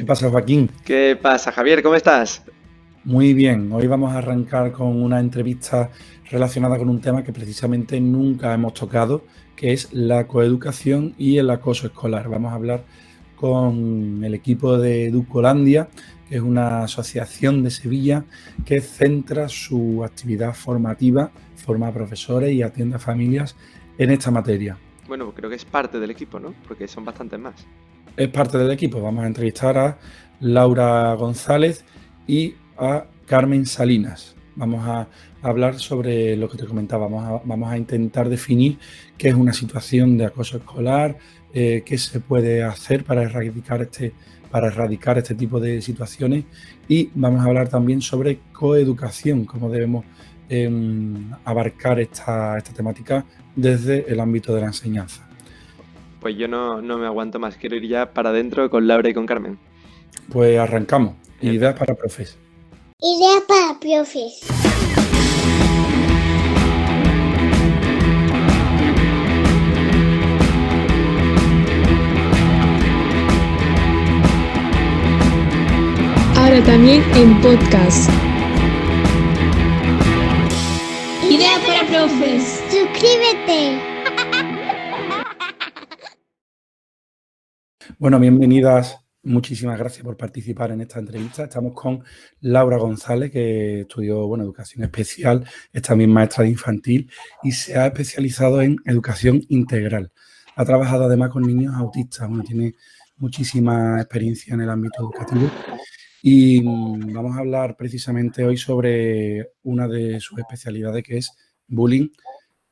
¿Qué pasa, Joaquín? ¿Qué pasa, Javier? ¿Cómo estás? Muy bien, hoy vamos a arrancar con una entrevista relacionada con un tema que precisamente nunca hemos tocado, que es la coeducación y el acoso escolar. Vamos a hablar con el equipo de Educolandia, que es una asociación de Sevilla que centra su actividad formativa, forma a profesores y atiende a familias en esta materia. Bueno, pues creo que es parte del equipo, ¿no? Porque son bastantes más. Es parte del equipo. Vamos a entrevistar a Laura González y a Carmen Salinas. Vamos a hablar sobre lo que te comentaba. Vamos a intentar definir qué es una situación de acoso escolar, qué se puede hacer para erradicar este tipo de situaciones, y vamos a hablar también sobre coeducación, cómo debemos abarcar esta temática desde el ámbito de la enseñanza. Pues yo no me aguanto más. Quiero ir ya para adentro con Laura y con Carmen. Pues arrancamos. Ideas para profes. Ideas para profes. Ahora también en podcast. Ideas para profes. Suscríbete. Bueno, bienvenidas. Muchísimas gracias por participar en esta entrevista. Estamos con Laura González, que estudió educación especial, es también maestra de infantil y se ha especializado en educación integral. Ha trabajado además con niños autistas, tiene muchísima experiencia en el ámbito educativo. Y vamos a hablar precisamente hoy sobre una de sus especialidades, que es bullying,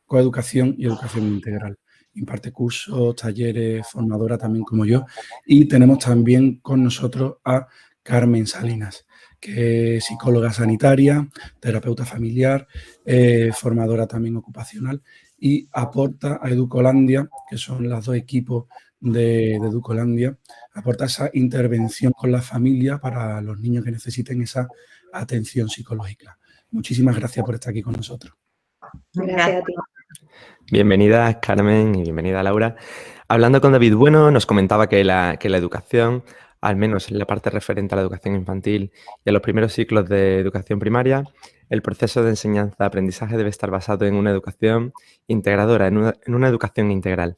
coeducación y educación integral. Imparte cursos, talleres, formadora también como yo. Y tenemos también con nosotros a Carmen Salinas, que es psicóloga sanitaria, terapeuta familiar, formadora también ocupacional, y aporta a Educolandia, que son los dos equipos de Educolandia, aporta esa intervención con la familia para los niños que necesiten esa atención psicológica. Muchísimas gracias por estar aquí con nosotros. Gracias a ti. Bienvenida, Carmen, y bienvenida, Laura. Hablando con David Bueno, nos comentaba que la educación, al menos en la parte referente a la educación infantil y a los primeros ciclos de educación primaria, el proceso de enseñanza-aprendizaje debe estar basado en una educación integradora, en una educación integral.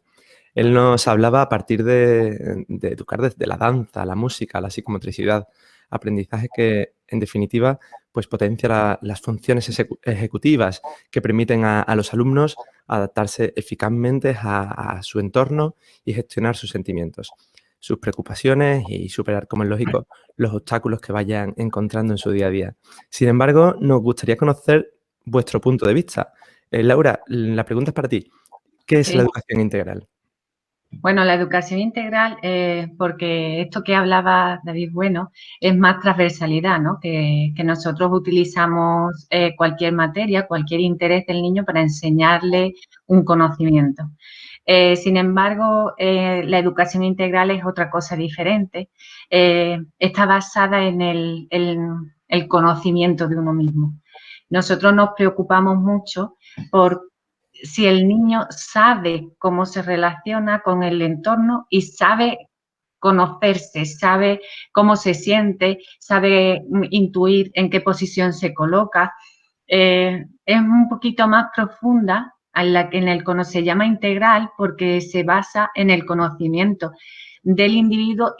Él nos hablaba a partir de educar desde la danza, la música, la psicomotricidad, aprendizaje que, en definitiva, pues potencia las funciones ejecutivas que permiten a los alumnos adaptarse eficazmente a su entorno y gestionar sus sentimientos, sus preocupaciones y superar, como es lógico, los obstáculos que vayan encontrando en su día a día. Sin embargo, nos gustaría conocer vuestro punto de vista. Laura, la pregunta es para ti. ¿Qué es la educación integral? Bueno, la educación integral, porque esto que hablaba David Bueno, es más transversalidad, ¿no? Que nosotros utilizamos cualquier materia, cualquier interés del niño para enseñarle un conocimiento. Sin embargo, la educación integral es otra cosa diferente. Está basada en el conocimiento de uno mismo. Nosotros nos preocupamos mucho por si el niño sabe cómo se relaciona con el entorno y sabe conocerse, sabe cómo se siente, sabe intuir en qué posición se coloca. Es un poquito más profunda en el que se llama integral porque se basa en el conocimiento del individuo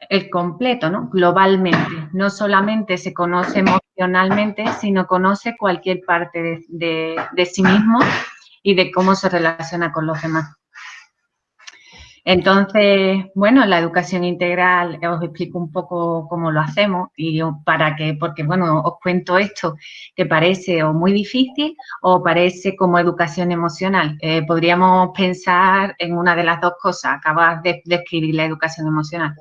el completo, ¿no? Globalmente. No solamente se conoce emocionalmente, sino conoce cualquier parte de sí mismo y de cómo se relaciona con los demás. Entonces, bueno, la educación integral, os explico un poco cómo lo hacemos y porque, bueno, os cuento esto que parece o muy difícil o parece como educación emocional. Podríamos pensar en una de las dos cosas, acabas de escribir la educación emocional.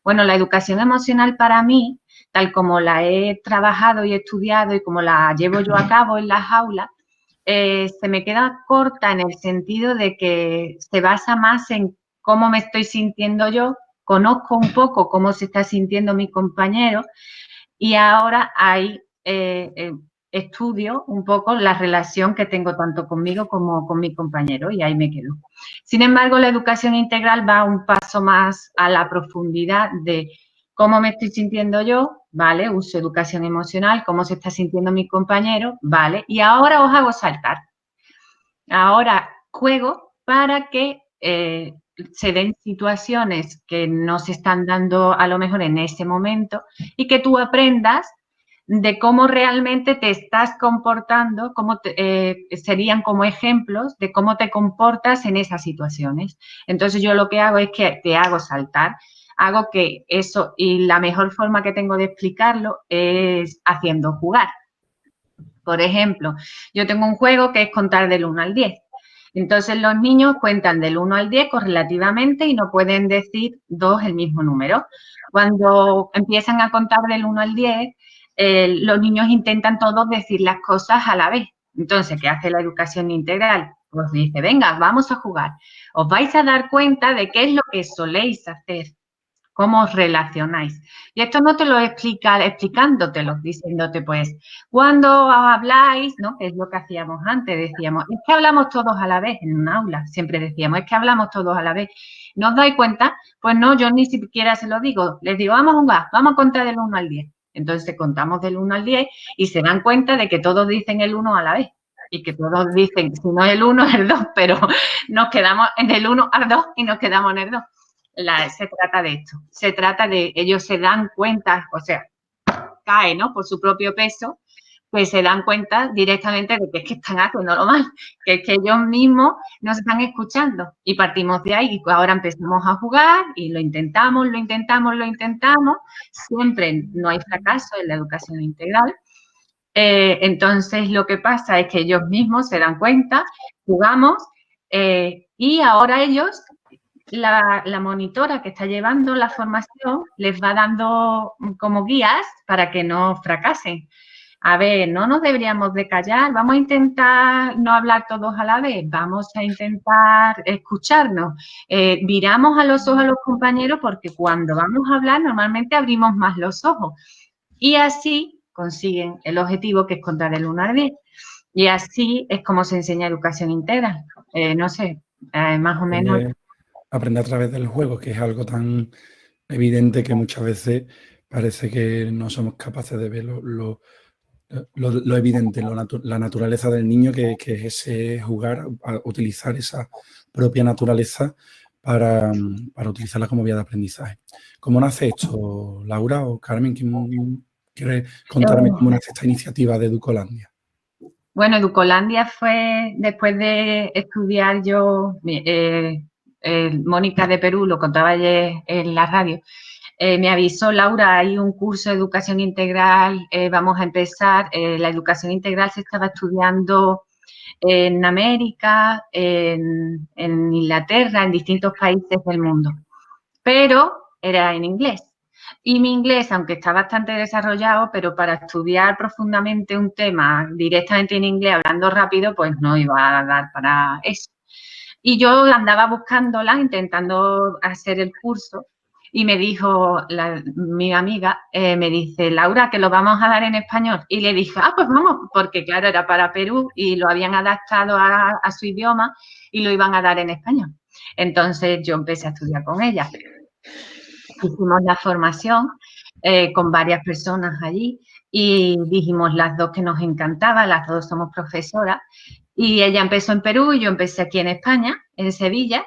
Bueno, la educación emocional para mí, tal como la he trabajado y estudiado y como la llevo yo a cabo en las aulas, se me queda corta en el sentido de que se basa más en cómo me estoy sintiendo yo, conozco un poco cómo se está sintiendo mi compañero y ahora estudio un poco la relación que tengo tanto conmigo como con mi compañero y ahí me quedo. Sin embargo, la educación integral va un paso más a la profundidad de ¿Cómo me estoy sintiendo yo? Vale, uso educación emocional. ¿Cómo se está sintiendo mi compañero? Vale, y ahora os hago saltar. Ahora juego para que se den situaciones que no se están dando a lo mejor en ese momento y que tú aprendas de cómo realmente te estás comportando, serían como ejemplos de cómo te comportas en esas situaciones. Entonces, yo lo que hago es que te hago saltar, hago que eso, y la mejor forma que tengo de explicarlo es haciendo jugar. Por ejemplo, yo tengo un juego que es contar del 1 al 10. Entonces, los niños cuentan del 1 al 10 correlativamente y no pueden decir dos el mismo número. Cuando empiezan a contar del 1 al 10, los niños intentan todos decir las cosas a la vez. Entonces, ¿qué hace la educación integral? Pues dice, venga, vamos a jugar. Os vais a dar cuenta de qué es lo que soléis hacer, cómo os relacionáis. Y esto no te lo explica explicándotelo, diciéndote, pues, cuando habláis, ¿no? Que es lo que hacíamos antes, decíamos, es que hablamos todos a la vez en un aula, siempre decíamos, es que hablamos todos a la vez. ¿No os dais cuenta? Pues no, yo ni siquiera se lo digo, les digo, vamos a jugar, vamos a contar del 1 al 10. Entonces contamos del 1 al 10 y se dan cuenta de que todos dicen el 1 a la vez. Y que todos dicen, si no es el 1, es el 2, pero nos quedamos en el 1 al 2 y nos quedamos en el 2. Se trata de esto, se trata de, ellos se dan cuenta, o sea, cae, ¿no? Por su propio peso, pues se dan cuenta directamente de que es que están haciéndolo mal, que es que ellos mismos no se están escuchando. Y partimos de ahí, y ahora empezamos a jugar y lo intentamos, siempre no hay fracaso en la educación integral. Entonces, lo que pasa es que ellos mismos se dan cuenta, jugamos, y ahora ellos, la monitora que está llevando la formación les va dando como guías para que no fracasen. A ver, no nos deberíamos de callar, vamos a intentar no hablar todos a la vez, vamos a intentar escucharnos. Miramos a los ojos a los compañeros porque cuando vamos a hablar normalmente abrimos más los ojos y así consiguen el objetivo, que es contar del 1 al 10. Y así es como se enseña educación integral. No sé, más o menos. Aprende a través del juego, que es algo tan evidente que muchas veces parece que no somos capaces de ver lo evidente, la naturaleza del niño, que es ese jugar, a utilizar esa propia naturaleza para utilizarla como vía de aprendizaje. ¿Cómo nace esto, Laura o Carmen? ¿Quién quiere contarme cómo nace esta iniciativa de Educolandia? Bueno, Educolandia fue después de estudiar yo, Mónica de Perú, lo contaba ayer en la radio, me avisó, Laura, hay un curso de educación integral, vamos a empezar. La educación integral se estaba estudiando en América, en Inglaterra, en distintos países del mundo, pero era en inglés. Y mi inglés, aunque está bastante desarrollado, pero para estudiar profundamente un tema directamente en inglés, hablando rápido, pues no iba a dar para eso. Y yo andaba buscándola, intentando hacer el curso, y me dijo mi amiga, me dice, Laura, que lo vamos a dar en español. Y le dije, pues vamos, porque claro, era para Perú y lo habían adaptado a su idioma y lo iban a dar en español. Entonces yo empecé a estudiar con ella. Hicimos la formación con varias personas allí y dijimos las dos que nos encantaba, las dos somos profesoras, y ella empezó en Perú y yo empecé aquí en España, en Sevilla,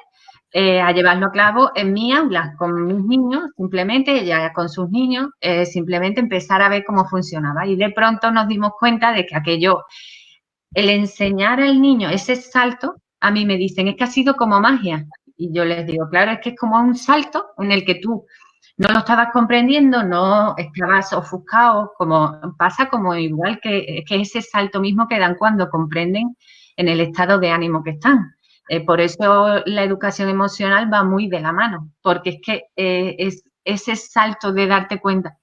a llevarlo a cabo en mi aula con mis niños, simplemente, ella con sus niños, simplemente empezar a ver cómo funcionaba. Y de pronto nos dimos cuenta de que aquello, el enseñar al niño ese salto, a mí me dicen, es que ha sido como magia. Y yo les digo, claro, es que es como un salto en el que tú no lo estabas comprendiendo, no estabas ofuscado, como pasa como igual que ese salto mismo que dan cuando comprenden en el estado de ánimo que están. Por eso la educación emocional va muy de la mano, porque es que es ese salto de darte cuenta.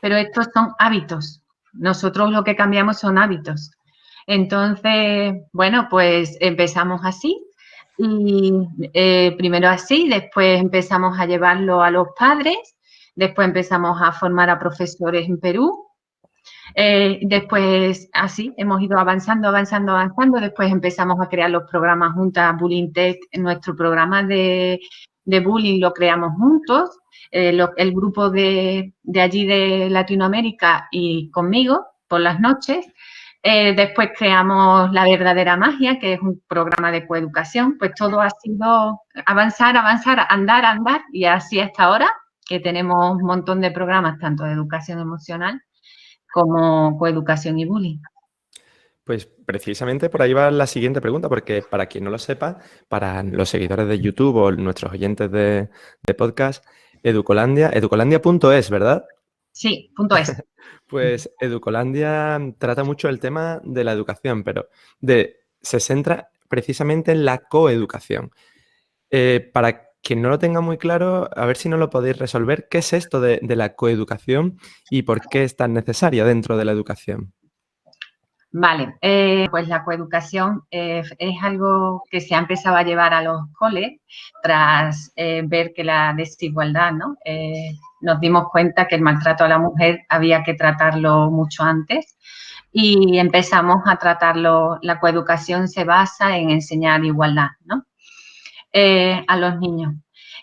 Pero estos son hábitos. Nosotros lo que cambiamos son hábitos. Entonces, bueno, pues empezamos así. Y primero así, después empezamos a llevarlo a los padres, después empezamos a formar a profesores en Perú, después así hemos ido avanzando, después empezamos a crear los programas juntas, Bullying Tech, nuestro programa de bullying lo creamos juntos, el grupo de allí de Latinoamérica y conmigo por las noches. Después creamos La Verdadera Magia, que es un programa de coeducación. Pues todo ha sido avanzar, andar, y así hasta ahora, que tenemos un montón de programas, tanto de educación emocional como coeducación y bullying. Pues precisamente por ahí va la siguiente pregunta, porque para quien no lo sepa, para los seguidores de YouTube o nuestros oyentes de podcast, educolandia.es, ¿verdad? Sí, .es. Pues Educolandia trata mucho el tema de la educación, pero se centra precisamente en la coeducación. Para quien no lo tenga muy claro, a ver si nos lo podéis resolver. ¿Qué es esto de la coeducación y por qué es tan necesaria dentro de la educación? Vale, pues la coeducación es algo que se ha empezado a llevar a los coles tras ver que la desigualdad, ¿no? Nos dimos cuenta que el maltrato a la mujer había que tratarlo mucho antes y empezamos a tratarlo. La coeducación se basa en enseñar igualdad, ¿no? A los niños.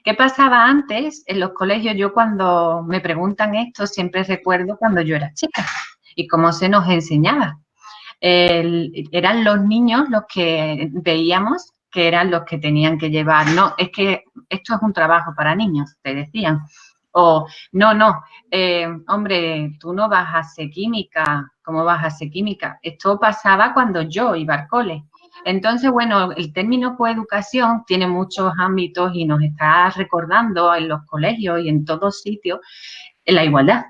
¿Qué pasaba antes en los colegios? Yo cuando me preguntan esto siempre recuerdo cuando yo era chica y cómo se nos enseñaba. Eran los niños los que veíamos que eran los que tenían que llevar. No, es que esto es un trabajo para niños, te decían. O, no, hombre, tú no vas a hacer química. ¿Cómo vas a hacer química? Esto pasaba cuando yo iba al cole. Entonces, bueno, el término coeducación tiene muchos ámbitos y nos está recordando en los colegios y en todos sitios la igualdad.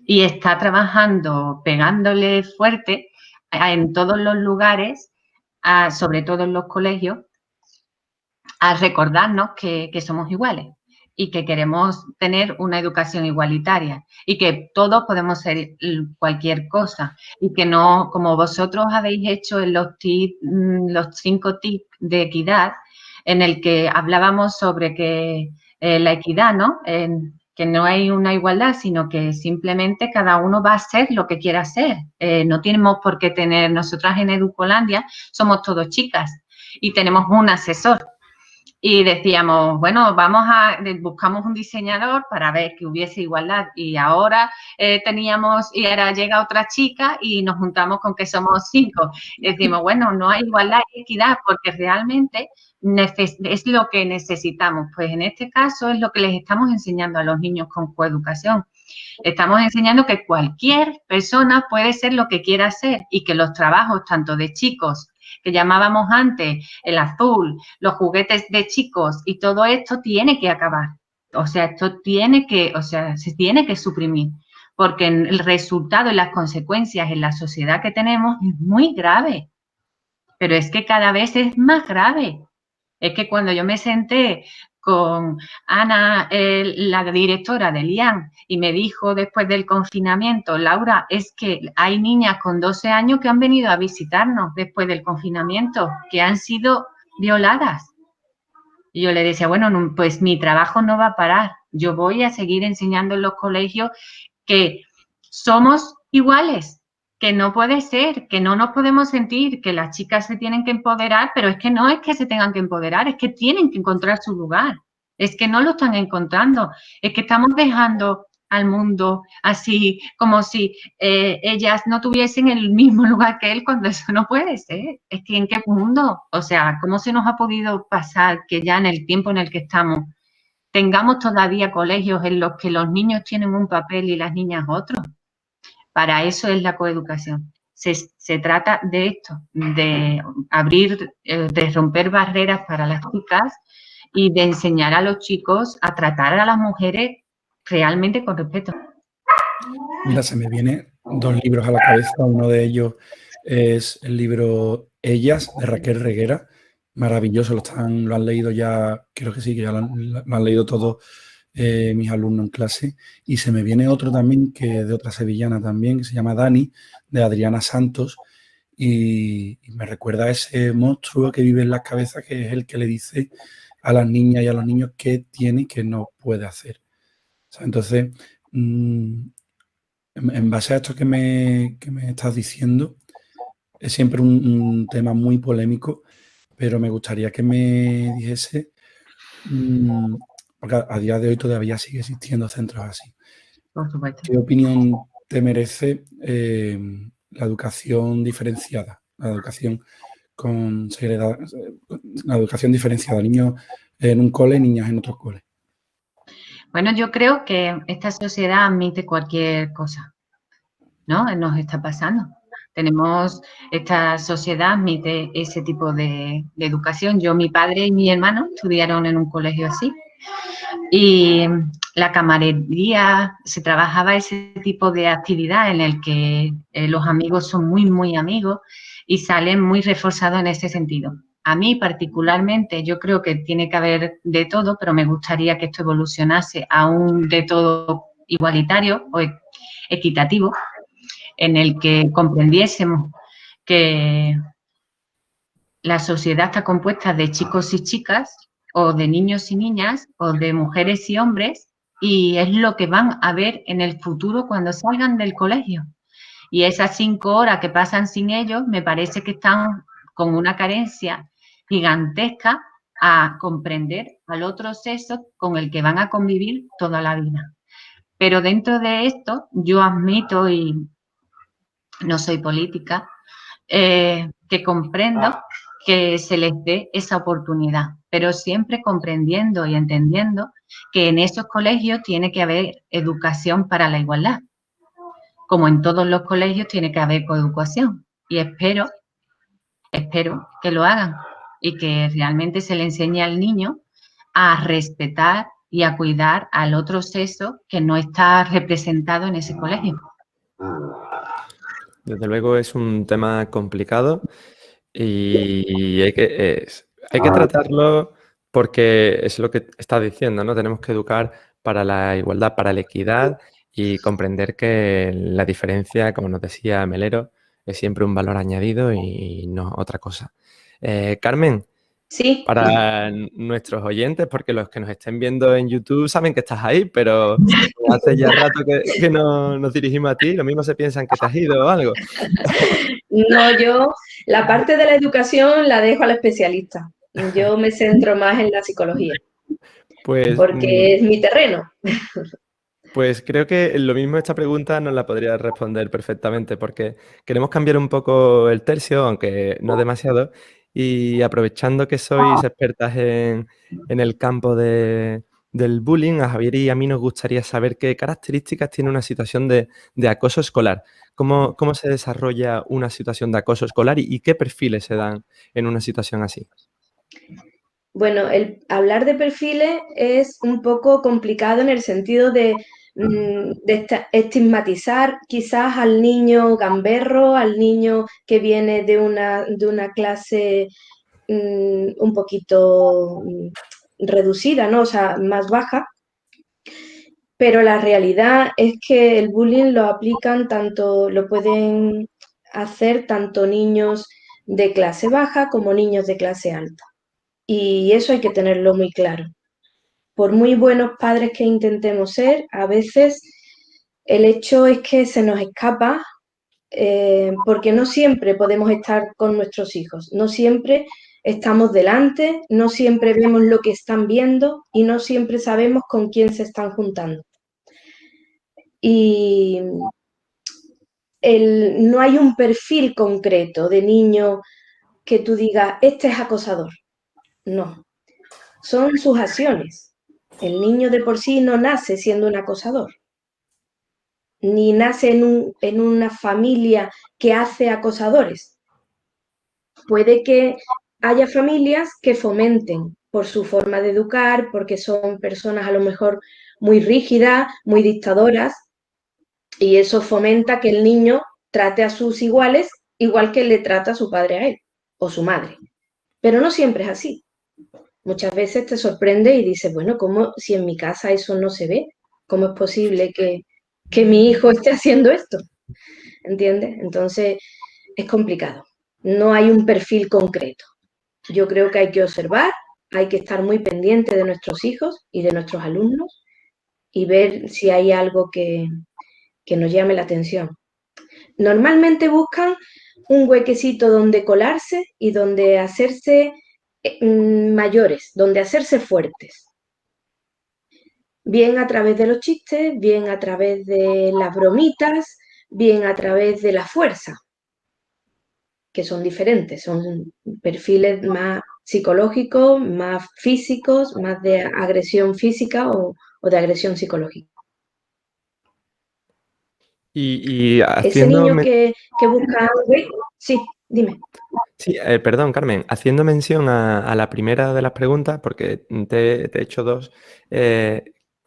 Y está trabajando, pegándole fuerte en todos los lugares, sobre todo en los colegios, a recordarnos que somos iguales y que queremos tener una educación igualitaria y que todos podemos ser cualquier cosa y que no, como vosotros habéis hecho en los 5 tips de equidad, en el que hablábamos sobre que la equidad, ¿no? Que no hay una igualdad, sino que simplemente cada uno va a ser lo que quiera ser. No tenemos por qué tener, nosotras en Educolandia somos todos chicas y tenemos un asesor. Y decíamos, bueno, buscamos un diseñador para ver que hubiese igualdad. Y ahora y ahora llega otra chica y nos juntamos con que somos 5. Y decimos, bueno, no hay igualdad y equidad porque realmente es lo que necesitamos. Pues en este caso es lo que les estamos enseñando a los niños con coeducación. Estamos enseñando que cualquier persona puede ser lo que quiera ser y que los trabajos tanto de chicos, que llamábamos antes el azul, los juguetes de chicos y todo esto tiene que acabar. O sea, se tiene que suprimir porque el resultado y las consecuencias en la sociedad que tenemos es muy grave. Pero es que cada vez es más grave. Es que cuando yo me senté con Ana, la directora del IAN, y me dijo después del confinamiento, Laura, es que hay niñas con 12 años que han venido a visitarnos después del confinamiento, que han sido violadas. Y yo le decía, bueno, pues mi trabajo no va a parar. Yo voy a seguir enseñando en los colegios que somos iguales, que no puede ser, que no nos podemos sentir, que las chicas se tienen que empoderar, pero es que no es que se tengan que empoderar, es que tienen que encontrar su lugar, es que no lo están encontrando, es que estamos dejando al mundo así como si ellas no tuviesen el mismo lugar que él cuando eso no puede ser. Es que ¿en qué mundo? O sea, ¿cómo se nos ha podido pasar que ya en el tiempo en el que estamos tengamos todavía colegios en los que los niños tienen un papel y las niñas otro? Para eso es la coeducación. Se trata de esto, de abrir, de romper barreras para las chicas y de enseñar a los chicos a tratar a las mujeres realmente con respeto. Mira, se me vienen 2 libros a la cabeza. Uno de ellos es el libro Ellas, de Raquel Reguera. Maravilloso, lo han leído ya, creo que sí, que ya lo han leído todos mis alumnos en clase. Y se me viene otro también, que de otra sevillana también, que se llama Dani, de Adriana Santos. Y me recuerda a ese monstruo que vive en las cabezas, que es el que le dice a las niñas y a los niños qué tiene y qué no puede hacer. O sea, entonces, en base a esto que me estás diciendo, es siempre un tema muy polémico, pero me gustaría que me dijese, porque a día de hoy todavía sigue existiendo centros así. Por supuesto. ¿Qué opinión te merece la educación diferenciada? La educación la educación diferenciada, niños en un cole, niñas en otros coles. Bueno, yo creo que esta sociedad admite cualquier cosa, ¿no? Nos está pasando. Esta sociedad admite ese tipo de educación. Mi padre y mi hermano estudiaron en un colegio así. Y la camaradería, se trabajaba ese tipo de actividad en el que los amigos son muy, muy amigos y salen muy reforzados en ese sentido. A mí particularmente yo creo que tiene que haber de todo, pero me gustaría que esto evolucionase a un de todo igualitario o equitativo, en el que comprendiésemos que la sociedad está compuesta de chicos y chicas, o de niños y niñas, o de mujeres y hombres, y es lo que van a ver en el futuro cuando salgan del colegio. Y esas 5 horas que pasan sin ellos, me parece que están con una carencia gigantesca a comprender al otro sexo con el que van a convivir toda la vida. Pero dentro de esto, yo admito, y no soy política, que comprendo que se les dé esa oportunidad, pero siempre comprendiendo y entendiendo que en esos colegios tiene que haber educación para la igualdad. Como en todos los colegios tiene que haber coeducación. Y espero que lo hagan y que realmente se le enseñe al niño a respetar y a cuidar al otro sexo que no está representado en ese colegio. Desde luego es un tema complicado y hay que tratarlo porque es lo que está diciendo, ¿no? Tenemos que educar para la igualdad, para la equidad y comprender que la diferencia, como nos decía Melero, es siempre un valor añadido y no otra cosa. Carmen, Sí. para nuestros oyentes, porque los que nos estén viendo en YouTube saben que estás ahí, pero hace ya rato que no nos dirigimos a ti, lo mismo se piensan que te has ido o algo. No, yo la parte de la educación la dejo al especialista. Yo me centro más en la psicología, Pues, porque es mi terreno. pues creo que lo mismo esta pregunta nos la podría responder perfectamente, porque queremos cambiar un poco el tercio, aunque no demasiado, y aprovechando que sois expertas en el campo del bullying, a Javier y a mí nos gustaría saber qué características tiene una situación de acoso escolar. ¿Cómo se desarrolla una situación de acoso escolar y qué perfiles se dan en una situación así? Bueno, el hablar de perfiles es un poco complicado en el sentido de estigmatizar quizás al niño gamberro, al niño que viene de una clase un poquito reducida, ¿no? O sea, más baja. Pero la realidad es que el bullying lo pueden hacer tanto niños de clase baja como niños de clase alta. Y eso hay que tenerlo muy claro. Por muy buenos padres que intentemos ser, a veces el hecho es que se nos escapa porque no siempre podemos estar con nuestros hijos, no siempre estamos delante, no siempre vemos lo que están viendo y no siempre sabemos con quién se están juntando. Y no hay un perfil concreto de niño que tú digas, este es acosador. No, son sus acciones. El niño de por sí no nace siendo un acosador, ni nace en una familia que hace acosadores. Puede que haya familias que fomenten por su forma de educar, porque son personas a lo mejor muy rígidas, muy dictadoras, y eso fomenta que el niño trate a sus iguales igual que le trata a su padre a él o su madre. Pero no siempre es así. Muchas veces te sorprende y dices, bueno, ¿cómo si en mi casa eso no se ve? ¿Cómo es posible que mi hijo esté haciendo esto? ¿Entiendes? Entonces es complicado. No hay un perfil concreto. Yo creo que hay que observar, hay que estar muy pendiente de nuestros hijos y de nuestros alumnos y ver si hay algo que nos llame la atención. Normalmente buscan un huequecito donde colarse y donde hacerse mayores, donde hacerse fuertes. bien a través de los chistes, bien a través de las bromitas, bien a través de la fuerza, que son diferentes, son perfiles más psicológicos, más físicos, más de agresión física o de agresión psicológica. Y Ese niño haciendo... que busca... Sí, dime. Sí, perdón, Carmen, haciendo mención a la primera de las preguntas, porque te he hecho dos,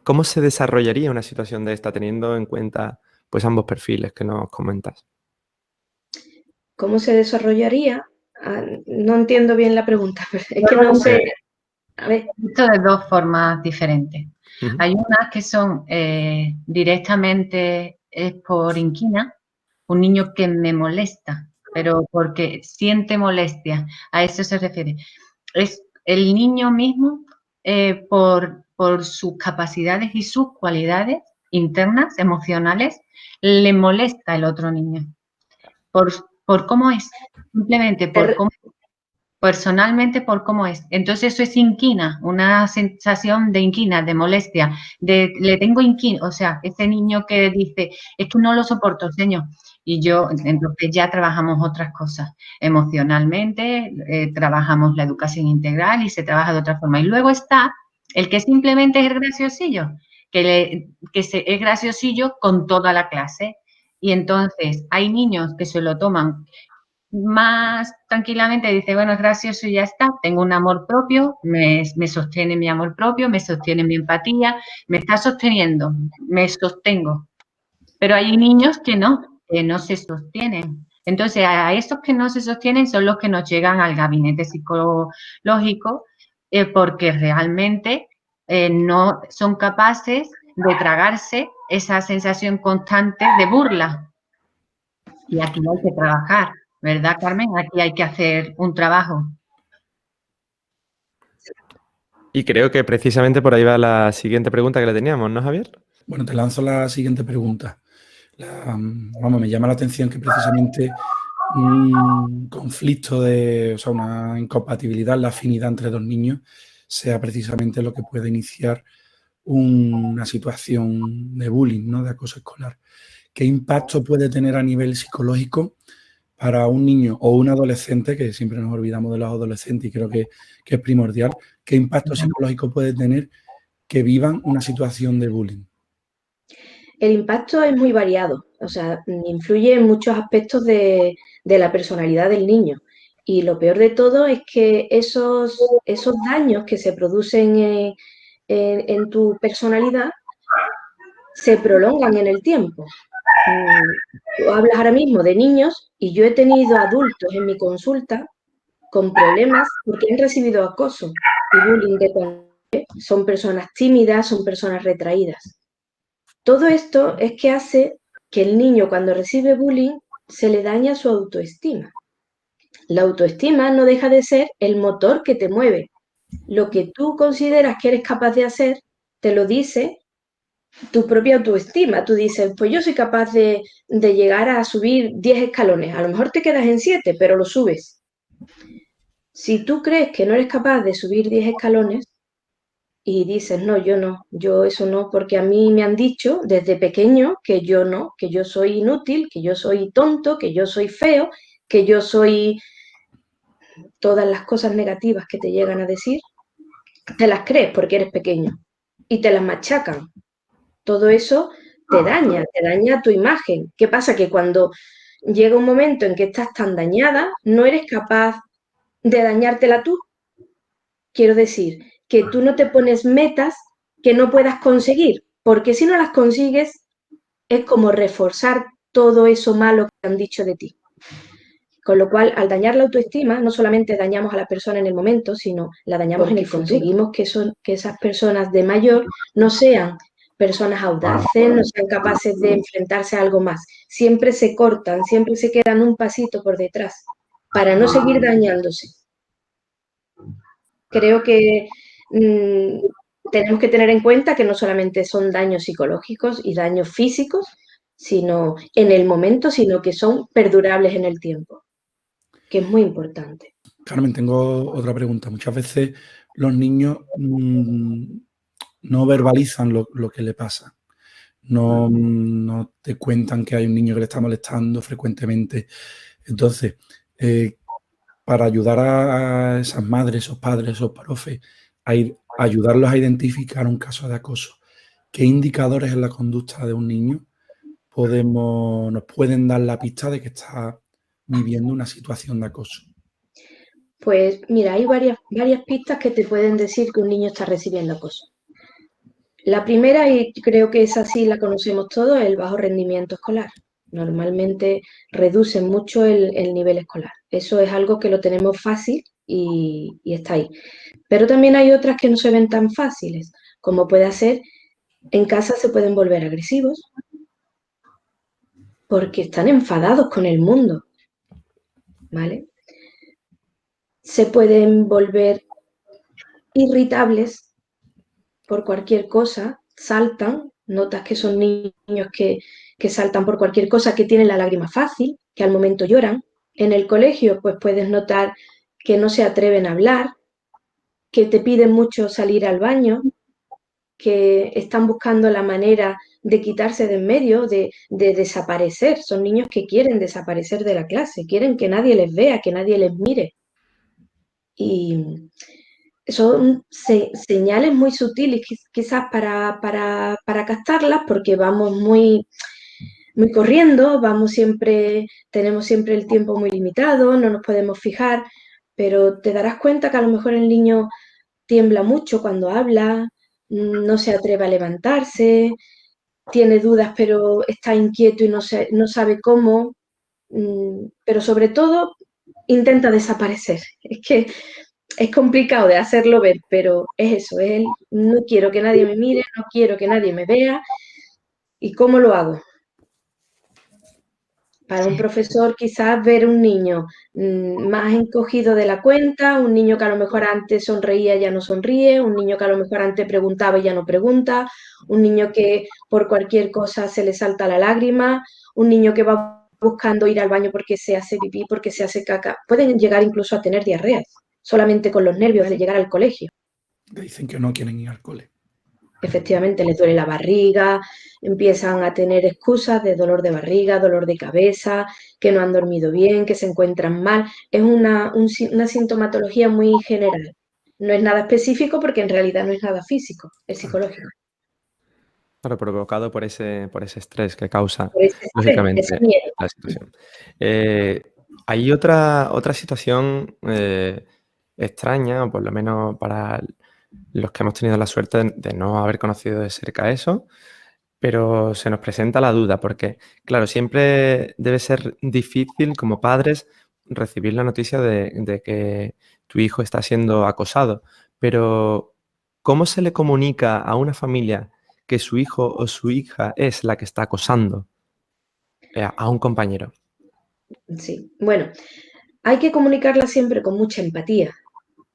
¿cómo se desarrollaría una situación de esta teniendo en cuenta pues ambos perfiles que nos comentas? ¿Cómo se desarrollaría? No entiendo bien la pregunta, pero es que no sé. A ver. Esto de dos formas diferentes. Ujú. Hay unas que son directamente por inquina, un niño que me molesta, pero porque siente molestia, a eso se refiere. Es el niño mismo por sus capacidades y sus cualidades internas, emocionales, le molesta el otro niño. Por cómo es, simplemente por cómo personalmente por cómo es. Entonces eso es inquina, una sensación de inquina, de molestia, de le tengo inquina, o sea, ese niño que dice, es que no lo soporto, señor. Y yo, entonces ya trabajamos otras cosas. Emocionalmente, trabajamos la educación integral y se trabaja de otra forma. Y luego está el que simplemente es graciosillo, es graciosillo con toda la clase. Y entonces hay niños que se lo toman más tranquilamente, dice, bueno, es gracioso y ya está, tengo un amor propio, me sostiene mi amor propio, me sostiene mi empatía, me está sosteniendo, me sostengo. Pero hay niños que no se sostienen. Entonces, a esos que no se sostienen son los que nos llegan al gabinete psicológico porque realmente no son capaces de tragarse esa sensación constante de burla. Y aquí hay que trabajar, ¿verdad, Carmen? Aquí hay que hacer un trabajo. Y creo que precisamente por ahí va la siguiente pregunta que le teníamos, ¿no, Javier? Bueno, te lanzo la siguiente pregunta. Vamos, me llama la atención que precisamente un conflicto o sea, una incompatibilidad, la afinidad entre dos niños, sea precisamente lo que puede iniciar una situación de bullying, ¿no? De acoso escolar. ¿Qué impacto puede tener a nivel psicológico para un niño o un adolescente, que siempre nos olvidamos de los adolescentes y creo que es primordial? ¿Qué impacto psicológico puede tener que vivan una situación de bullying? El impacto es muy variado, o sea, influye en muchos aspectos de la personalidad del niño. Y lo peor de todo es que esos daños que se producen en tu personalidad se prolongan en el tiempo. Tú hablas ahora mismo de niños y yo he tenido adultos en mi consulta con problemas porque han recibido acoso y bullying de cuando son personas tímidas, son personas retraídas. Todo esto es que hace que el niño cuando recibe bullying se le daña su autoestima. La autoestima no deja de ser el motor que te mueve. Lo que tú consideras que eres capaz de hacer, te lo dice tu propia autoestima. Tú dices, pues yo soy capaz de llegar a subir 10 escalones. A lo mejor te quedas en 7, pero lo subes. Si tú crees que no eres capaz de subir 10 escalones y dices, no, yo eso no, porque a mí me han dicho desde pequeño que yo no, que yo soy inútil, que yo soy tonto, que yo soy feo, que yo soy todas las cosas negativas que te llegan a decir, te las crees porque eres pequeño y te las machacan. Todo eso te daña tu imagen. ¿Qué pasa? Que cuando llega un momento en que estás tan dañada, no eres capaz de dañártela tú. Quiero decir, que tú no te pones metas que no puedas conseguir, porque si no las consigues, es como reforzar todo eso malo que han dicho de ti. Con lo cual, al dañar la autoestima, no solamente dañamos a la persona en el momento, sino la dañamos en el futuro. Conseguimos que esas personas de mayor no sean personas audaces, no sean capaces de enfrentarse a algo más. Siempre se cortan, siempre se quedan un pasito por detrás para no seguir dañándose. Creo que tenemos que tener en cuenta que no solamente son daños psicológicos y daños físicos, sino en el momento, sino que son perdurables en el tiempo, que es muy importante. Carmen, tengo otra pregunta. Muchas veces los niños no verbalizan lo que le pasa. No te cuentan que hay un niño que le está molestando frecuentemente. Entonces, para ayudar a esas madres, esos padres, esos profes, ayudarlos a identificar un caso de acoso, ¿qué indicadores en la conducta de un niño nos pueden dar la pista de que está viviendo una situación de acoso? Pues mira, hay varias pistas que te pueden decir que un niño está recibiendo acoso. La primera, y creo que esa sí la conocemos todos, es el bajo rendimiento escolar. Normalmente reduce mucho el nivel escolar. Eso es algo que lo tenemos fácil y está ahí. Pero también hay otras que no se ven tan fáciles, como puede ser, en casa se pueden volver agresivos porque están enfadados con el mundo, ¿vale? Se pueden volver irritables por cualquier cosa, saltan, notas que son niños que saltan por cualquier cosa, que tienen la lágrima fácil, que al momento lloran. En el colegio, pues puedes notar que no se atreven a hablar, que te piden mucho salir al baño, que están buscando la manera de quitarse de en medio, de desaparecer. Son niños que quieren desaparecer de la clase, quieren que nadie les vea, que nadie les mire. Y son señales muy sutiles quizás para captarlas, porque vamos muy corriendo, tenemos siempre el tiempo muy limitado, no nos podemos fijar, pero te darás cuenta que a lo mejor el niño tiembla mucho cuando habla, no se atreve a levantarse, tiene dudas pero está inquieto y no sabe cómo, pero sobre todo intenta desaparecer. Es que es complicado de hacerlo ver, pero es eso, no quiero que nadie me mire, no quiero que nadie me vea. ¿Y cómo lo hago? Para un profesor quizás ver un niño más encogido de la cuenta, un niño que a lo mejor antes sonreía y ya no sonríe, un niño que a lo mejor antes preguntaba y ya no pregunta, un niño que por cualquier cosa se le salta la lágrima, un niño que va buscando ir al baño porque se hace pipí, porque se hace caca. Pueden llegar incluso a tener diarreas, solamente con los nervios de llegar al colegio. Dicen que no quieren ir al cole. Efectivamente, les duele la barriga, empiezan a tener excusas de dolor de barriga, dolor de cabeza, que no han dormido bien, que se encuentran mal. Es una sintomatología muy general. No es nada específico porque en realidad no es nada físico, es psicológico. Claro, provocado por ese estrés que causa, Por ese estrés, lógicamente, ese miedo. la situación. Hay otra situación extraña, o por lo menos para los que hemos tenido la suerte de no haber conocido de cerca eso, pero se nos presenta la duda, porque, claro, siempre debe ser difícil como padres recibir la noticia de que tu hijo está siendo acosado, pero ¿cómo se le comunica a una familia que su hijo o su hija es la que está acosando a un compañero? Sí, bueno, hay que comunicarla siempre con mucha empatía.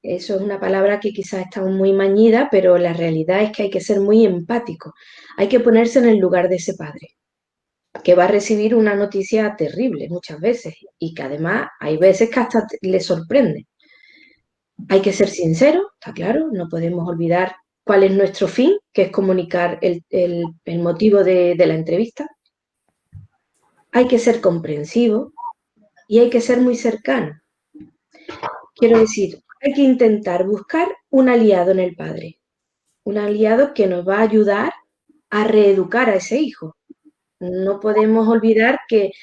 Eso es una palabra que quizás está muy mañida, pero la realidad es que hay que ser muy empático. Hay que ponerse en el lugar de ese padre, que va a recibir una noticia terrible muchas veces y que además hay veces que hasta le sorprende. Hay que ser sincero, está claro, no podemos olvidar cuál es nuestro fin, que es comunicar el motivo de la entrevista. Hay que ser comprensivo y hay que ser muy cercano. Quiero decir, hay que intentar buscar un aliado en el padre, un aliado que nos va a ayudar a reeducar a ese hijo. No podemos olvidar que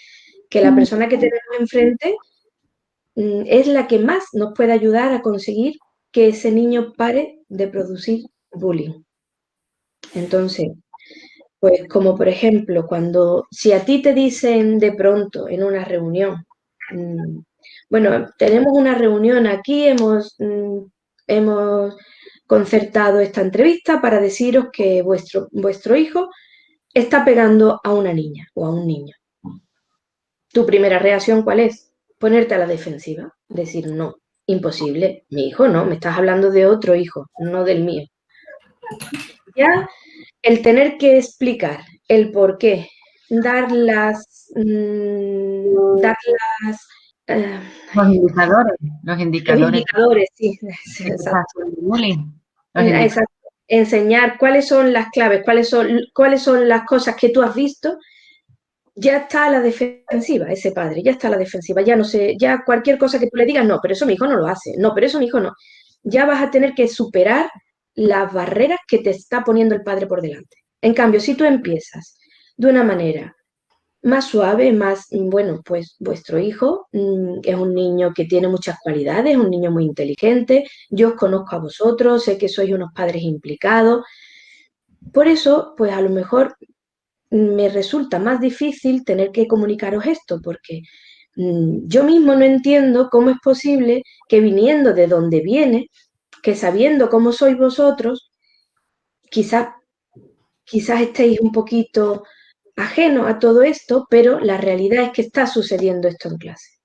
la persona que tenemos enfrente es la que más nos puede ayudar a conseguir que ese niño pare de producir bullying. Entonces, pues como por ejemplo, si a ti te dicen de pronto en una reunión, bueno, tenemos una reunión aquí, hemos concertado esta entrevista para deciros que vuestro hijo está pegando a una niña o a un niño. ¿Tu primera reacción cuál es? Ponerte a la defensiva, decir no, imposible, mi hijo no, me estás hablando de otro hijo, no del mío. Ya el tener que explicar el por qué, dar las Los indicadores. indicadores, sí, exacto. Bullying. Exacto. enseñar cuáles son las claves, cuáles son las cosas que tú has visto, ya está a la defensiva ese padre, ya está a la defensiva, ya no sé, ya cualquier cosa que tú le digas, no, pero eso mi hijo no lo hace, no, pero eso mi hijo no. Ya vas a tener que superar las barreras que te está poniendo el padre por delante. En cambio, si tú empiezas de una manera más suave, más, bueno, pues vuestro hijo es un niño que tiene muchas cualidades, un niño muy inteligente, yo os conozco a vosotros, sé que sois unos padres implicados, por eso, pues a lo mejor me resulta más difícil tener que comunicaros esto, porque yo mismo no entiendo cómo es posible que viniendo de donde viene, que sabiendo cómo sois vosotros, quizás estéis un poquito ajenos a todo esto, pero la realidad es que está sucediendo esto en clase.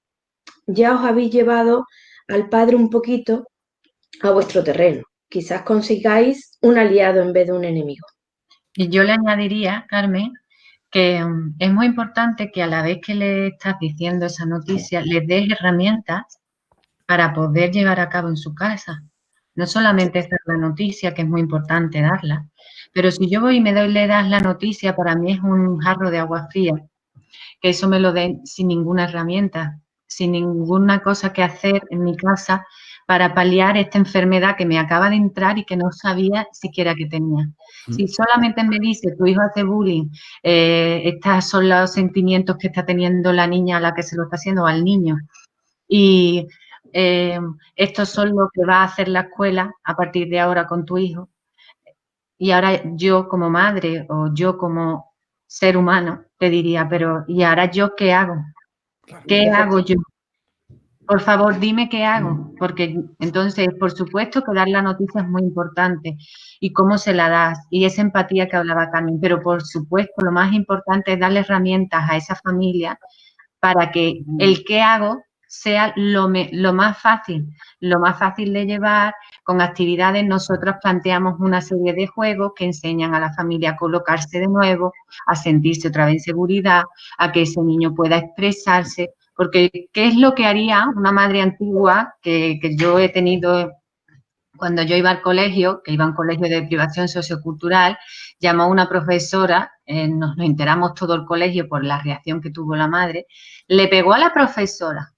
Ya os habéis llevado al padre un poquito a vuestro terreno. Quizás consigáis un aliado en vez de un enemigo. Y yo le añadiría, Carmen, que es muy importante que a la vez que le estás diciendo esa noticia, les des herramientas para poder llevar a cabo en su casa. No solamente es dar la noticia, que es muy importante darla, pero si yo voy y le das la noticia, para mí es un jarro de agua fría, que eso me lo den sin ninguna herramienta, sin ninguna cosa que hacer en mi casa para paliar esta enfermedad que me acaba de entrar y que no sabía siquiera que tenía. Si solamente me dice, tu hijo hace bullying, estos son los sentimientos que está teniendo la niña a la que se lo está haciendo o al niño, y estos son lo que va a hacer la escuela a partir de ahora con tu hijo, y ahora yo como madre o yo como ser humano te diría, pero ¿y ahora yo qué hago? ¿Qué hago yo? Por favor, dime qué hago, porque entonces, por supuesto, que dar la noticia es muy importante y cómo se la das y esa empatía que hablaba Carmen, pero por supuesto, lo más importante es darle herramientas a esa familia para que el qué hago sea lo más fácil de llevar. Con actividades nosotros planteamos una serie de juegos que enseñan a la familia a colocarse de nuevo, a sentirse otra vez en seguridad, a que ese niño pueda expresarse, porque ¿qué es lo que haría una madre antigua que yo he tenido cuando yo iba al colegio, que iba a un colegio de privación sociocultural? Llamó a una profesora, nos enteramos todo el colegio por la reacción que tuvo la madre, le pegó a la profesora.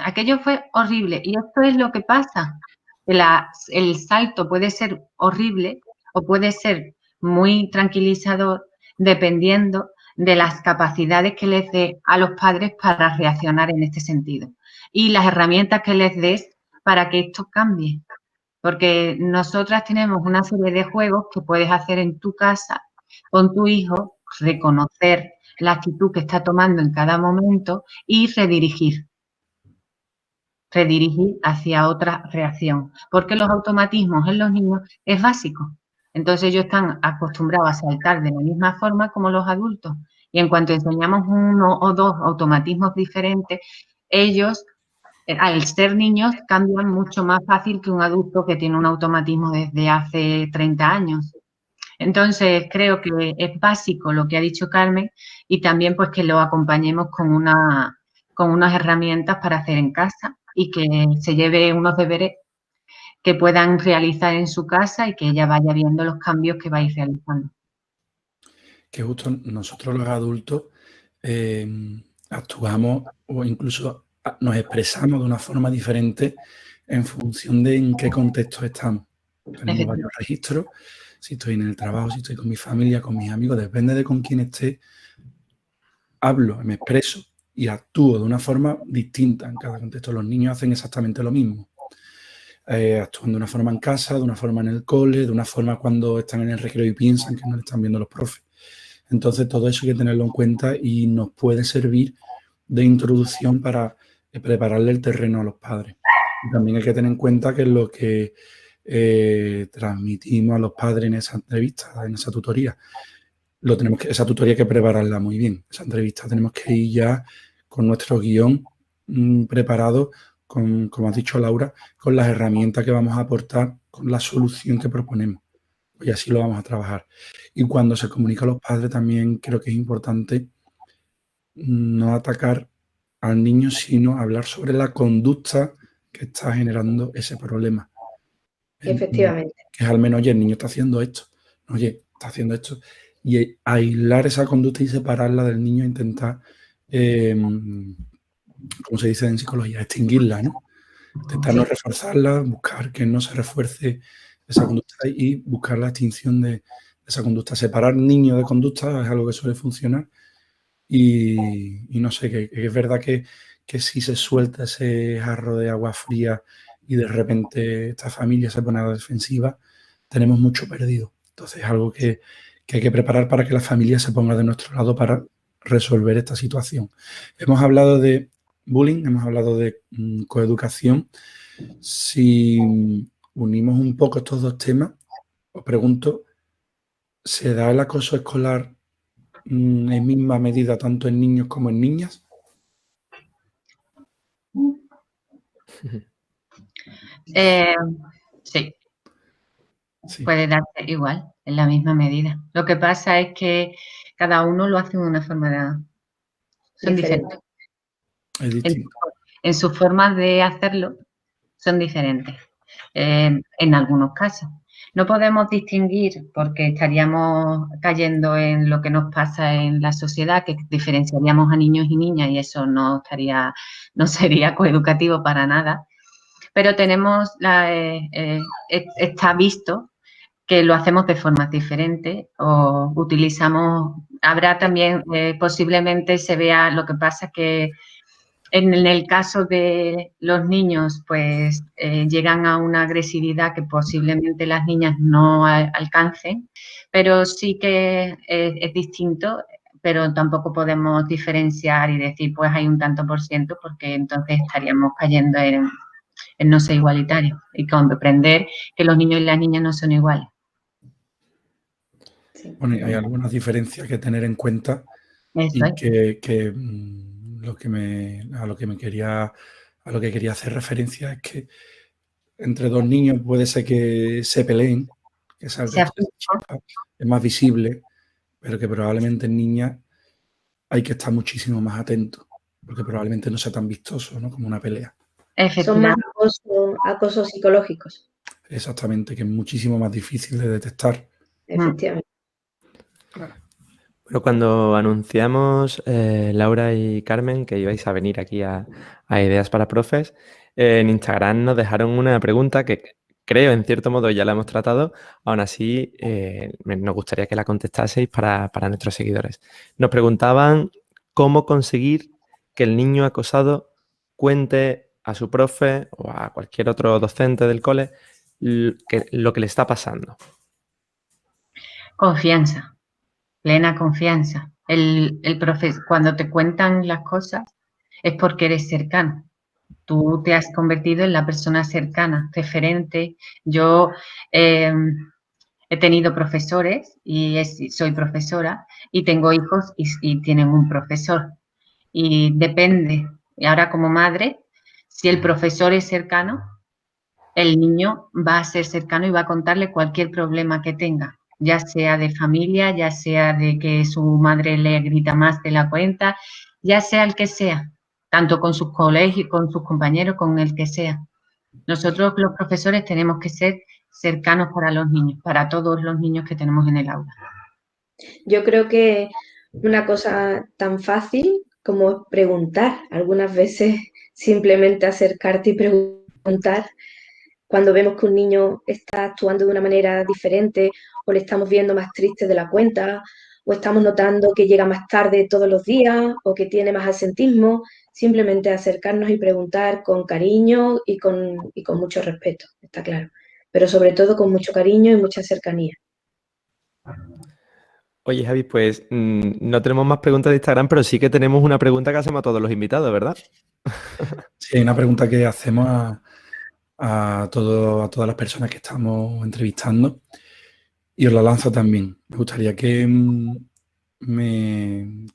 Aquello fue horrible y esto es lo que pasa. El salto puede ser horrible o puede ser muy tranquilizador dependiendo de las capacidades que les dé a los padres para reaccionar en este sentido y las herramientas que les des para que esto cambie. Porque nosotras tenemos una serie de juegos que puedes hacer en tu casa con tu hijo, reconocer la actitud que está tomando en cada momento y redirigir hacia otra reacción. Porque los automatismos en los niños es básico. Entonces ellos están acostumbrados a saltar de la misma forma como los adultos. Y en cuanto enseñamos uno o dos automatismos diferentes, ellos, al ser niños, cambian mucho más fácil que un adulto que tiene un automatismo desde hace 30 años. Entonces, creo que es básico lo que ha dicho Carmen y también pues que lo acompañemos con unas herramientas para hacer en casa y que se lleve unos deberes que puedan realizar en su casa y que ella vaya viendo los cambios que vais realizando. Que justo nosotros los adultos actuamos o incluso nos expresamos de una forma diferente en función de en qué contexto estamos. Tenemos varios registros, si estoy en el trabajo, si estoy con mi familia, con mis amigos, depende de con quién esté, hablo, me expreso y actúo de una forma distinta en cada contexto. Los niños hacen exactamente lo mismo. Actúan de una forma en casa, de una forma en el cole, de una forma cuando están en el recreo y piensan que no le están viendo los profes. Entonces, todo eso hay que tenerlo en cuenta y nos puede servir de introducción para prepararle el terreno a los padres. Y también hay que tener en cuenta que es lo que transmitimos a los padres en esa entrevista, en esa tutoría. Esa tutoría hay que prepararla muy bien. Esa entrevista tenemos que ir ya con nuestro guión preparado, como has dicho Laura, con las herramientas que vamos a aportar, con la solución que proponemos. Y así lo vamos a trabajar. Y cuando se comunica a los padres también creo que es importante no atacar al niño, sino hablar sobre la conducta que está generando ese problema. Efectivamente. Que es al menos, oye, el niño está haciendo esto, oye, está haciendo esto. Y aislar esa conducta y separarla del niño, intentar, como se dice en psicología, extinguirla, ¿no? Intentar no reforzarla, buscar que no se refuerce esa conducta y buscar la extinción de esa conducta. Separar niños de conducta es algo que suele funcionar y no sé, que es verdad que si se suelta ese jarro de agua fría y de repente esta familia se pone a la defensiva, tenemos mucho perdido. Entonces es algo que hay que preparar para que la familia se ponga de nuestro lado para resolver esta situación. Hemos hablado de bullying, hemos hablado de coeducación. Si unimos un poco estos dos temas, os pregunto, ¿se da el acoso escolar en misma medida tanto en niños como en niñas? Sí, Sí, puede darse igual, en la misma medida. Lo que pasa es que cada uno lo hace de una forma, son diferentes. es distinto. En sus formas de hacerlo son diferentes, en algunos casos. No podemos distinguir porque estaríamos cayendo en lo que nos pasa en la sociedad, que diferenciaríamos a niños y niñas y eso no sería coeducativo para nada. Pero está visto que lo hacemos de formas diferentes o utilizamos, habrá también, posiblemente se vea, lo que pasa que en el caso de los niños, pues llegan a una agresividad que posiblemente las niñas no alcancen, pero sí que es distinto, pero tampoco podemos diferenciar y decir, pues hay un tanto por ciento, porque entonces estaríamos cayendo en no ser igualitarios y comprender que los niños y las niñas no son iguales. Sí. Bueno, hay algunas diferencias que tener en cuenta Eso es. a lo que quería hacer referencia es que entre dos niños puede ser que se peleen, que salga chispa, es más visible, pero que probablemente en niñas hay que estar muchísimo más atento, porque probablemente no sea tan vistoso, ¿no? Como una pelea. Son más acosos psicológicos. Exactamente, que es muchísimo más difícil de detectar. Efectivamente. Claro. Bueno, cuando anunciamos, Laura y Carmen, que ibais a venir aquí a Ideas para Profes, en Instagram nos dejaron una pregunta que creo, en cierto modo, ya la hemos tratado. Aún así, nos gustaría que la contestaseis para nuestros seguidores. Nos preguntaban cómo conseguir que el niño acosado cuente a su profe o a cualquier otro docente del cole lo que le está pasando. Confianza, plena confianza. Cuando te cuentan las cosas es porque eres cercano. Tú te has convertido en la persona cercana, referente. Yo he tenido profesores y soy profesora y tengo hijos y tienen un profesor. Y depende. Y ahora como madre, si el profesor es cercano, el niño va a ser cercano y va a contarle cualquier problema que tenga, ya sea de familia, ya sea de que su madre le grita más de la cuenta, ya sea el que sea, tanto con sus colegios, con sus compañeros, con el que sea. Nosotros los profesores tenemos que ser cercanos para los niños, para todos los niños que tenemos en el aula. Yo creo que una cosa tan fácil como preguntar, algunas veces simplemente acercarte y preguntar, cuando vemos que un niño está actuando de una manera diferente o le estamos viendo más triste de la cuenta o estamos notando que llega más tarde todos los días o que tiene más absentismo, simplemente acercarnos y preguntar con cariño y con mucho respeto, está claro, pero sobre todo con mucho cariño y mucha cercanía. Oye, Javi, pues no tenemos más preguntas de Instagram, pero sí que tenemos una pregunta que hacemos a todos los invitados, ¿verdad? Sí, hay una pregunta que hacemos a todas las personas que estamos entrevistando y os la lanzo también. Me gustaría que me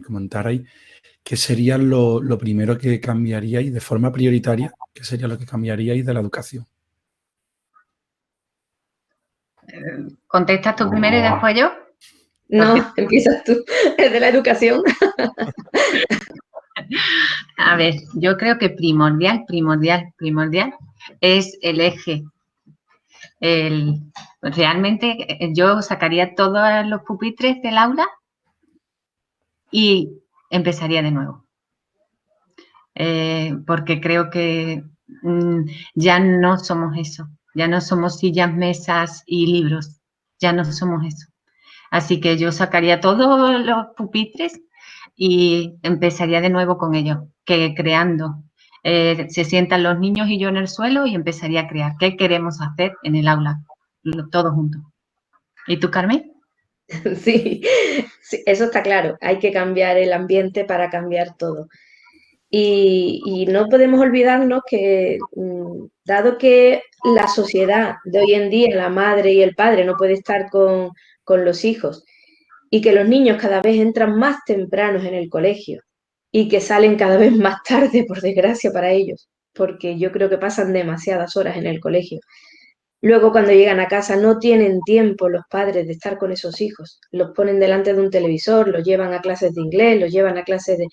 comentarais qué sería lo primero que cambiaríais de forma prioritaria, qué sería lo que cambiaríais de la educación. ¿Contestas tú primero y después yo? No, empiezas tú, es de la educación. A ver, yo creo que primordial es el eje Realmente yo sacaría todos los pupitres del aula y empezaría de nuevo. Porque creo que ya no somos eso. Ya no somos sillas, mesas y libros. Ya no somos eso. Así que yo sacaría todos los pupitres y empezaría de nuevo con ellos, creando. Se sientan los niños y yo en el suelo y empezaría a crear. ¿Qué queremos hacer en el aula? Todos juntos. ¿Y tú, Carmen? Sí, sí, eso está claro. Hay que cambiar el ambiente para cambiar todo. Y no podemos olvidarnos que, dado que la sociedad de hoy en día, la madre y el padre no puede estar con los hijos y que los niños cada vez entran más tempranos en el colegio y que salen cada vez más tarde, por desgracia para ellos, porque yo creo que pasan demasiadas horas en el colegio. Luego, cuando llegan a casa, no tienen tiempo los padres de estar con esos hijos. Los ponen delante de un televisor, los llevan a clases de inglés, los llevan a clases de...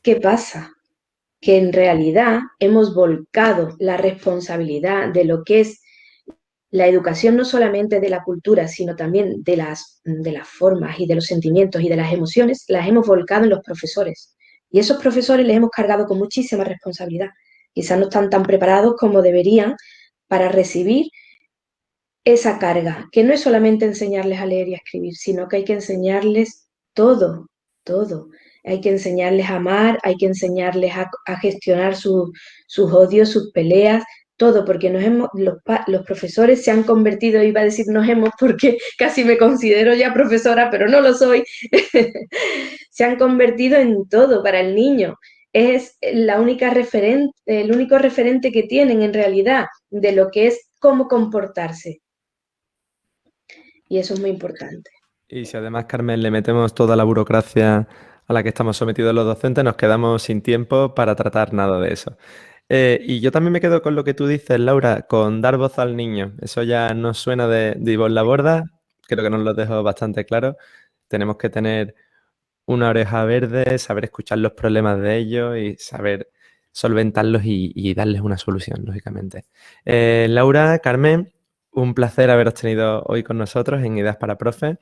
¿Qué pasa? Que en realidad hemos volcado la responsabilidad de lo que es la educación, no solamente de la cultura, sino también de las formas y de los sentimientos y de las emociones, las hemos volcado en los profesores. Y esos profesores les hemos cargado con muchísima responsabilidad. Quizás no están tan preparados como deberían para recibir esa carga, que no es solamente enseñarles a leer y a escribir, sino que hay que enseñarles todo, todo. Hay que enseñarles a amar, hay que enseñarles a gestionar sus odios, sus peleas, todo, porque los profesores se han convertido, iba a decir nos hemos, porque casi me considero ya profesora, pero no lo soy, se han convertido en todo para el niño. Es el único referente que tienen en realidad de lo que es cómo comportarse. Y eso es muy importante. Y si además, Carmen, le metemos toda la burocracia a la que estamos sometidos los docentes, nos quedamos sin tiempo para tratar nada de eso. Y yo también me quedo con lo que tú dices, Laura, con dar voz al niño. Eso ya nos suena de Ivonne Laborda, creo que nos lo dejó bastante claro. Tenemos que tener una oreja verde, saber escuchar los problemas de ellos y saber solventarlos y darles una solución, lógicamente. Laura, Carmen, un placer haberos tenido hoy con nosotros en Ideas para Profes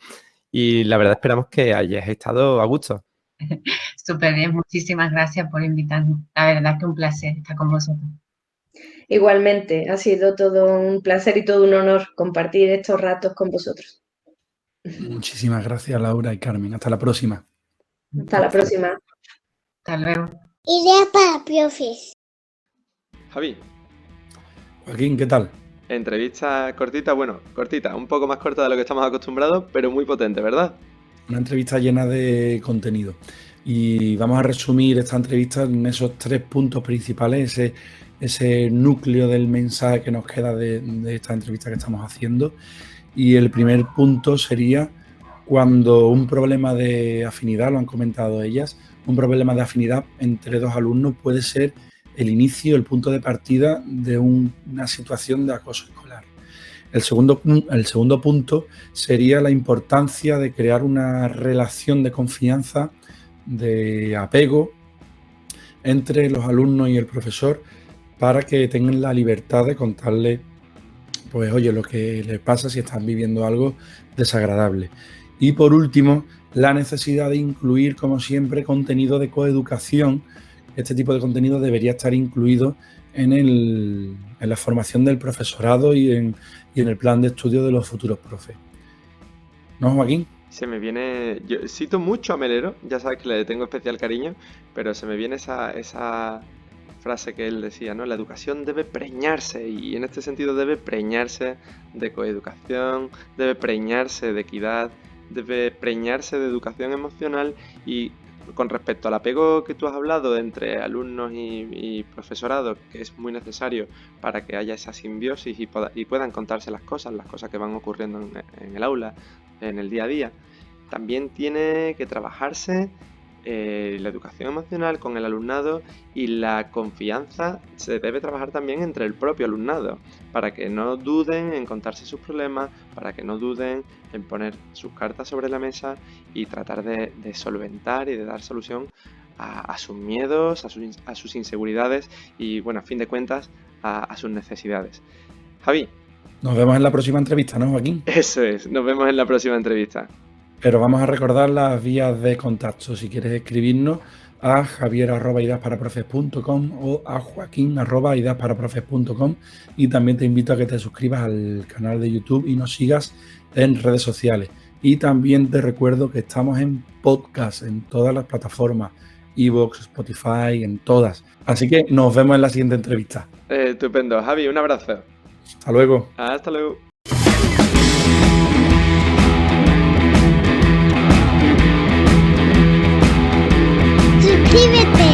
y la verdad esperamos que hayáis estado a gusto. Súper bien, muchísimas gracias por invitarnos. La verdad que un placer estar con vosotros. Igualmente, ha sido todo un placer y todo un honor compartir estos ratos con vosotros. Muchísimas gracias, Laura y Carmen. Hasta la próxima. Hasta la próxima. Hasta luego. Ideas para profes. Javi, Joaquín, ¿qué tal? entrevista cortita, bueno, cortita, un poco más corta de lo que estamos acostumbrados, pero muy potente, ¿verdad? Una entrevista llena de contenido. Y vamos a resumir esta entrevista en esos 3 puntos principales, ese núcleo del mensaje que nos queda de esta entrevista que estamos haciendo. Y el primer punto sería cuando un problema de afinidad, lo han comentado ellas, un problema de afinidad entre dos alumnos puede ser el inicio, el punto de partida de una situación de acoso escolar. El segundo punto sería la importancia de crear una relación de confianza, de apego entre los alumnos y el profesor para que tengan la libertad de contarle, pues oye, lo que les pasa si están viviendo algo desagradable. Y por último, la necesidad de incluir, como siempre, contenido de coeducación. Este tipo de contenido debería estar incluido en la formación del profesorado y en el plan de estudio de los futuros profes. ¿No, Joaquín? Se me viene, yo cito mucho a Melero, ya sabes que le tengo especial cariño, pero se me viene esa frase que él decía, ¿no? La educación debe preñarse y en este sentido debe preñarse de coeducación, debe preñarse de equidad, debe preñarse de educación emocional y con respecto al apego que tú has hablado entre alumnos y profesorado, que es muy necesario para que haya esa simbiosis y puedan contarse las cosas que van ocurriendo en el aula, en el día a día, también tiene que trabajarse la educación emocional con el alumnado y la confianza se debe trabajar también entre el propio alumnado para que no duden en contarse sus problemas, para que no duden en poner sus cartas sobre la mesa y tratar de solventar y de dar solución a sus miedos, a sus inseguridades y, bueno, a fin de cuentas, a sus necesidades. Javi, Nos vemos en la próxima entrevista, ¿no, Joaquín? Eso es, nos vemos en la próxima entrevista. Pero vamos a recordar las vías de contacto. Si quieres escribirnos a javier@ideasparaprofes.com o a joaquín@ideasparaprofes.com, y también te invito a que te suscribas al canal de YouTube y nos sigas en redes sociales. Y también te recuerdo que estamos en podcast en todas las plataformas, iVoox, Spotify, en todas. Así que nos vemos en la siguiente entrevista. Estupendo. Javi, un abrazo. Hasta luego. Hasta luego. Suscríbete.